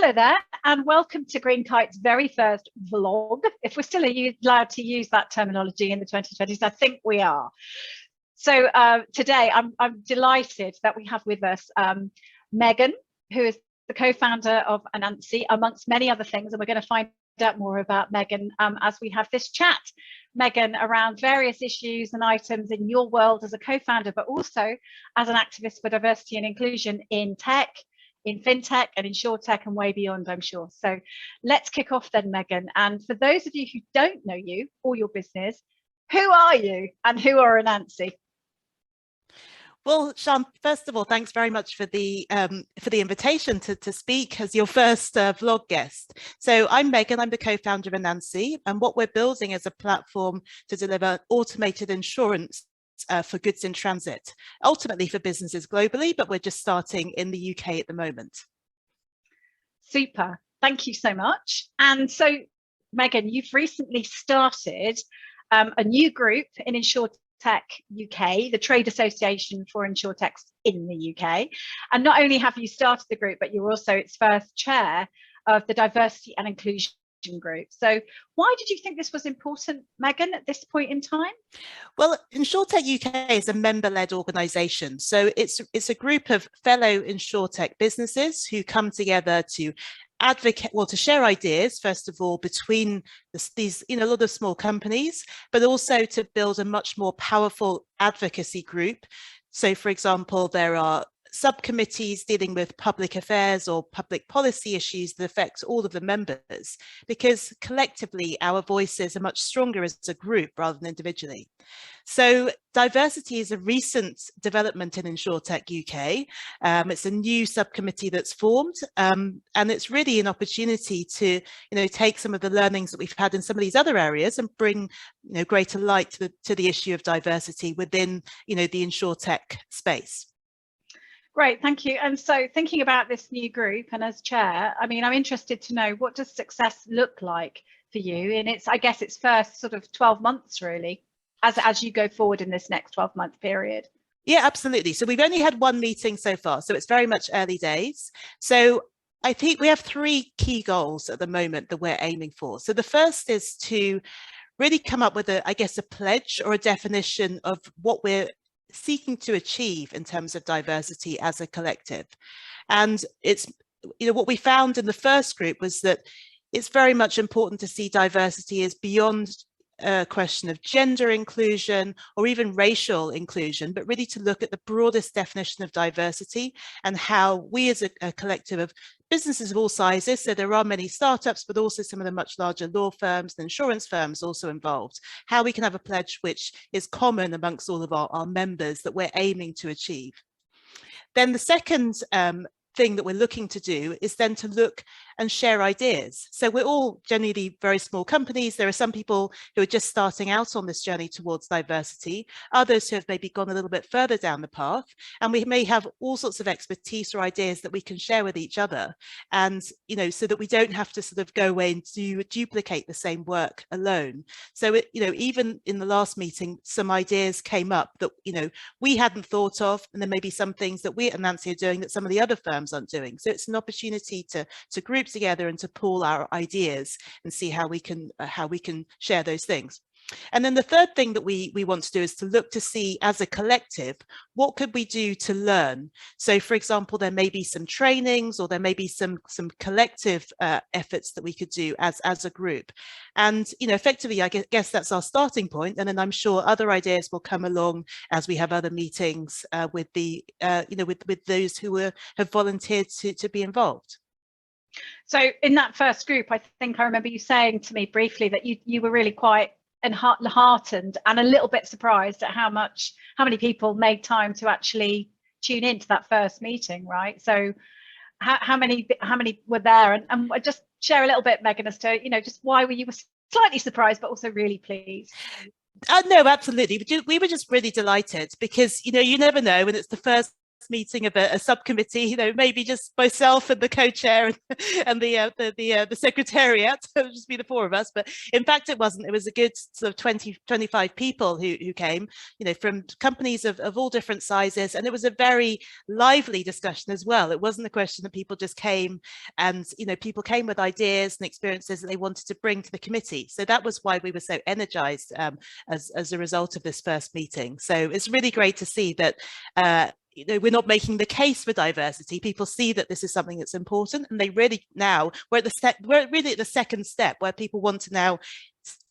Hello there, and welcome to GreenKite's very first vlog, if we're still allowed to use that terminology in the 2020s. I think we are. So today, I'm delighted that we have with us Megan, who is the co-founder of Anansi, amongst many other things, and we're going to find out more about Megan as we have this chat. Megan, around various issues and items in your world as a co-founder, but also as an activist for diversity and inclusion in tech, in fintech and InsurTech and way beyond, I'm sure. So let's kick off then, Megan. And for those of you who don't know you or your business, who are you and who are Anansi? Well, Shân, first of all, thanks very much for the invitation to speak as your first vlog guest. So I'm Megan, I'm the co-founder of Anansi, and what we're building is a platform to deliver automated insurance for goods in transit, ultimately for businesses globally, but we're just starting in the UK at the moment. Super, thank you so much. And so, Megan, you've recently started a new group in InsurTech UK, the trade association for InsurTechs in the UK. And not only have you started the group, but you're also its first chair of the Diversity and Inclusion group. So why did you think this was important, Megan, at this point in time? Well, InsurTech UK is a member-led organisation. So it's a group of fellow InsurTech businesses who come together to advocate, well, to share ideas, first of all, between these, a lot of small companies, but also to build a much more powerful advocacy group. So, for example, there are subcommittees dealing with public affairs or public policy issues that affect all of the members, because collectively our voices are much stronger as a group rather than individually. So diversity is a recent development in InsurTech UK. It's a new subcommittee that's formed, and it's really an opportunity to take some of the learnings that we've had in some of these other areas and bring greater light to the issue of diversity within the InsurTech space. Great, thank you. And so thinking about this new group and as chair, I mean, I'm interested to know, what does success look like for you in its, I guess, its first sort of 12 months really, as you go forward in this next 12-month period? Yeah, absolutely. So we've only had one meeting so far, so it's very much early days. So I think we have three key goals at the moment that we're aiming for. So the first is to really come up with a pledge or a definition of what we're seeking to achieve in terms of diversity as a collective. And it's, what we found in the first group was that it's very much important to see diversity as beyond a question of gender inclusion or even racial inclusion, but really to look at the broadest definition of diversity and how we as a collective of businesses of all sizes, so there are many startups, but also some of the much larger law firms and insurance firms also involved, how we can have a pledge which is common amongst all of our members that we're aiming to achieve. Then the second thing that we're looking to do is then to look and share ideas. So we're all generally very small companies. There are some people who are just starting out on this journey towards diversity, others who have maybe gone a little bit further down the path, and we may have all sorts of expertise or ideas that we can share with each other, and so that we don't have to sort of go away and duplicate the same work alone. So even in the last meeting, some ideas came up that we hadn't thought of, and there may be some things that we at Anansi are doing that some of the other firms aren't doing. So it's an opportunity to group together and to pool our ideas and see how we can share those things. And then the third thing that we want to do is to look to see, as a collective, what could we do to learn? So, for example, there may be some trainings, or there may be some collective efforts that we could do as a group. And effectively, I guess that's our starting point. And then I'm sure other ideas will come along as we have other meetings with the with those who have volunteered to be involved. So in that first group, I think I remember you saying to me briefly that you were really quite heartened and a little bit surprised at how many people made time to actually tune into that first meeting, right? So how many were there, and just share a little bit, Megan, as to just why you were slightly surprised but also really pleased. No, absolutely. We were just really delighted because you never know when it's the first meeting of a subcommittee, you know, maybe just myself and the co-chair and the secretariat, so it would just be the four of us. But in fact, it wasn't. It was a good sort of 20, 25 people who came, you know, from companies of all different sizes. And it was a very lively discussion as well. It wasn't a question that people just came and, you know, people came with ideas and experiences that they wanted to bring to the committee. So that was why we were so energized as a result of this first meeting. So it's really great to see that you know, we're not making the case for diversity. People see that this is something that's important, and they really now we're really at the second step where people want to now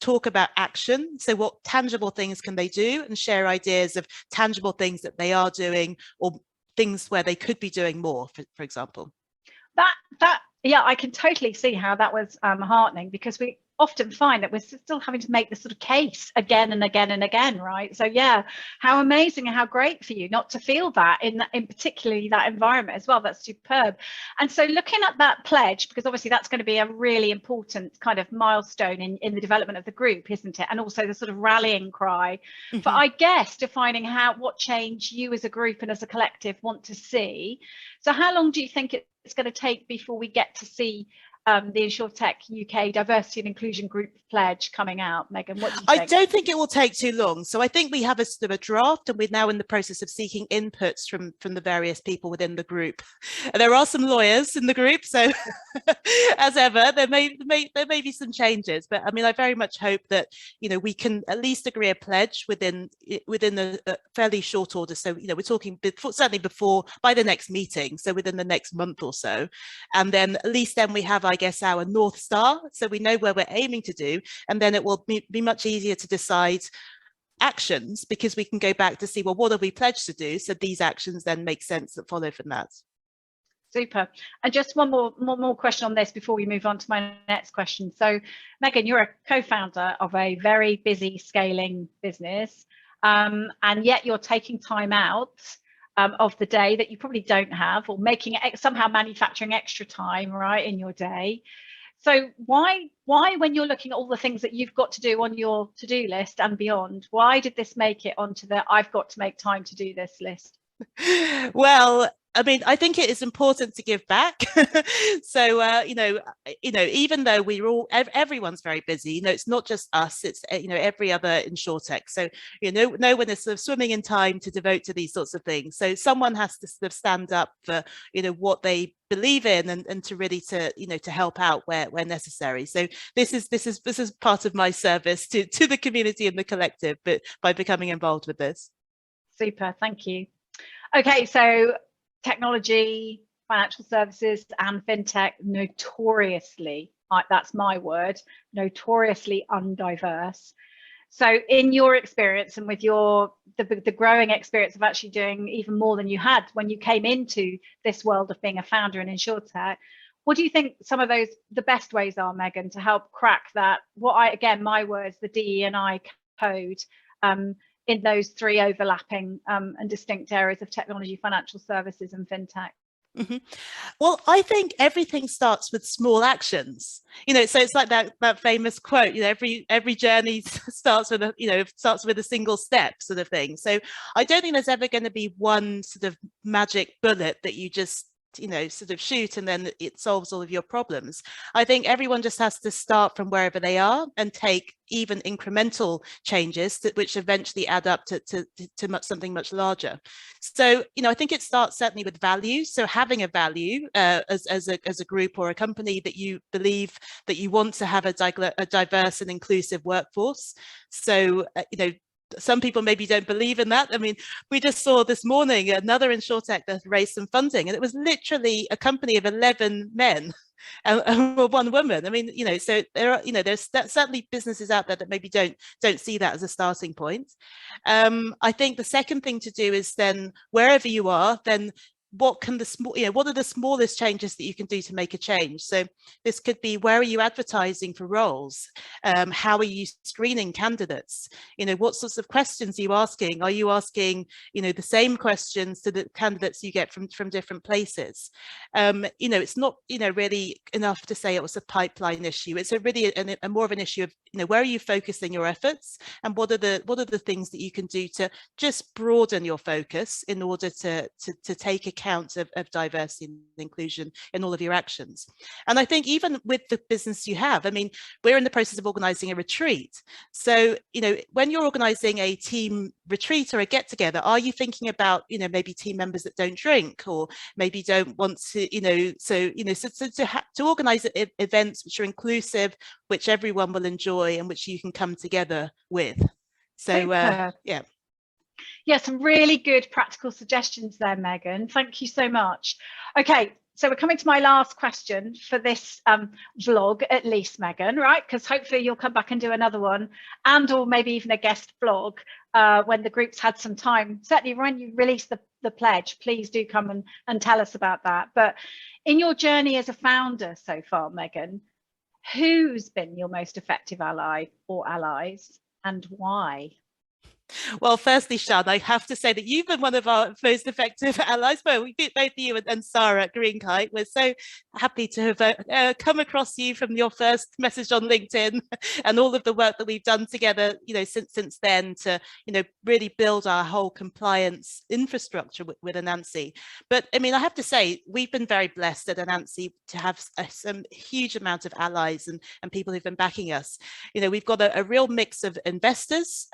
talk about action. So what tangible things can they do, and share ideas of tangible things that they are doing, or things where they could be doing more, for example. Yeah, I can totally see how that was heartening, because we often find that we're still having to make this sort of case again and again and again, right? So yeah, how amazing and how great for you not to feel that in particularly that environment as well. That's superb. And so looking at that pledge, because obviously that's going to be a really important kind of milestone in the development of the group, isn't it? And also the sort of rallying cry for, I guess, defining what change you as a group and as a collective want to see. So how long do you think it's going to take before we get to see the InsurTech UK Diversity and Inclusion Group pledge coming out? Megan, what do you think? I don't think it will take too long. So I think we have a sort of a draft, and we're now in the process of seeking inputs from the various people within the group. And there are some lawyers in the group, so as ever, there may be some changes. But I mean, I very much hope that, you know, we can at least agree a pledge within a fairly short order. So, you know, we're talking certainly by the next meeting, so within the next month or so. And then at least then we have, I guess, our North Star, so we know where we're aiming to do, and then it will be much easier to decide actions, because we can go back to see, well, what have we pledged to do, so these actions then make sense that follow from that. Super. And just one more question on this before we move on to my next question. So Megan, you're a co-founder of a very busy scaling business, and yet you're taking time out of the day that you probably don't have, or making it somehow manufacturing extra time, right, in your day. So why, when you're looking at all the things that you've got to do on your to-do list and beyond, why did this make it onto the I've got to make time to do this list? Well, I mean, I think it is important to give back. So, you know, even though everyone's very busy, you know, it's not just us, it's, you know, every other InsurTech. So, you know, no one is sort of swimming in time to devote to these sorts of things. So someone has to sort of stand up for, you know, what they believe in, and to really you know, to help out where necessary. So this is part of my service to the community and the collective, but by becoming involved with this. Super, thank you. Okay, so technology, financial services and fintech, notoriously, that's my word, notoriously undiverse. So in your experience, and with the growing experience of actually doing even more than you had when you came into this world of being a founder in InsurTech, what do you think some of the best ways are, Megan, to help crack that, my words, the DE&I code, in those three overlapping and distinct areas of technology, financial services and fintech? Mm-hmm. Well, I think everything starts with small actions, you know, so it's like that famous quote, you know, every journey starts with a single step sort of thing. So I don't think there's ever going to be one sort of magic bullet that you just, you know, sort of shoot and then it solves all of your problems. I think everyone just has to start from wherever they are and take even incremental changes which eventually add up to something much larger. So, you know, I think it starts certainly with values. So having a value as a group or a company that you believe that you want to have a diverse and inclusive workforce. So, you know, some people maybe don't believe in that. I mean, we just saw this morning another InsurTech that raised some funding, and it was literally a company of 11 men and one woman. I mean, you know, so there are, you know, there's certainly businesses out there that maybe don't see that as a starting point. I think the second thing to do is then, wherever you are, then what can the small, what are the smallest changes that you can do to make a change? So this could be, where are you advertising for roles? How are you screening candidates? What sorts of questions are you asking? Are you asking, the same questions to the candidates you get from different places? It's not, really enough to say it was a pipeline issue. It's really a more of an issue of, where are you focusing your efforts, and what are the things that you can do to just broaden your focus in order to take account of diversity and inclusion in all of your actions. And I think even with the business you have, I mean, we're in the process of organising a retreat. So, when you're organising a team retreat or a get together, are you thinking about, maybe team members that don't drink, or maybe don't want to, to organise events which are inclusive, which everyone will enjoy and which you can come together with. So, yeah. Yeah, some really good practical suggestions there, Megan. Thank you so much. Okay, so we're coming to my last question for this vlog, at least, Megan, right? Because hopefully you'll come back and do another one, and or maybe even a guest vlog when the group's had some time. Certainly when you release the pledge, please do come and tell us about that. But in your journey as a founder so far, Megan, who's been your most effective ally or allies, and why? Well, firstly, Shân, I have to say that you've been one of our most effective allies. Well, we did, both you and Sarah at GreenKite. We're so happy to have come across you from your first message on LinkedIn and all of the work that we've done together, since then to, really build our whole compliance infrastructure with Anansi. But I mean, I have to say, we've been very blessed at Anansi to have some huge amount of allies and people who've been backing us. We've got a real mix of investors,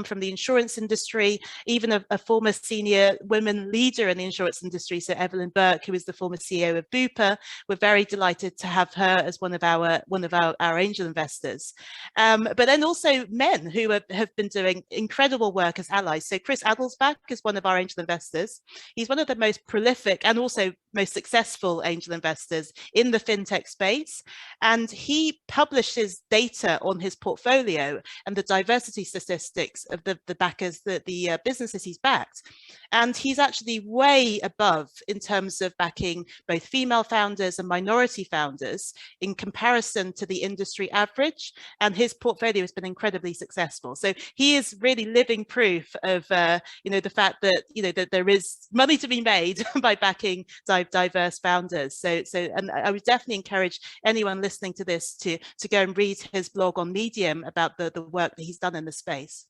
from the insurance industry, even a former senior women leader in the insurance industry, so Evelyn Burke, who is the former CEO of Bupa. We're very delighted to have her as one of our angel investors. But then also men who have been doing incredible work as allies. So Chris Adelsbach is one of our angel investors. He's one of the most prolific and also most successful angel investors in the fintech space, and he publishes data on his portfolio and the diversity statistics of the backers, the businesses he's backed. And he's actually way above in terms of backing both female founders and minority founders in comparison to the industry average. And his portfolio has been incredibly successful. So he is really living proof of, the fact that, that there is money to be made by backing diverse founders. And I would definitely encourage anyone listening to this to go and read his blog on Medium about the work that he's done in the space.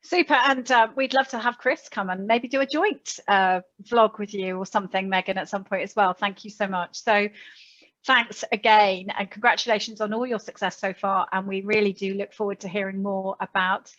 Super, and we'd love to have Chris come and maybe do a joint vlog with you or something, Megan, at some point as well. Thank you so much. So thanks again, and congratulations on all your success so far. And we really do look forward to hearing more about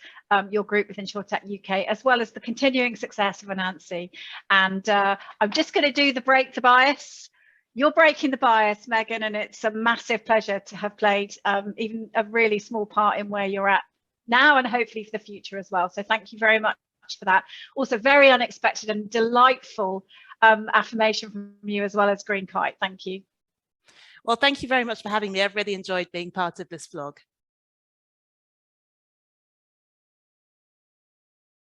your group with InsurTech UK, as well as the continuing success of Anansi. And I'm just going to do the break the bias. You're breaking the bias, Megan, and it's a massive pleasure to have played even a really small part in where you're at now, and hopefully for the future as well. So thank you very much for that. Also very unexpected and delightful affirmation from you, as well as GreenKite. Thank you. Well, thank you very much for having me. I've really enjoyed being part of this vlog.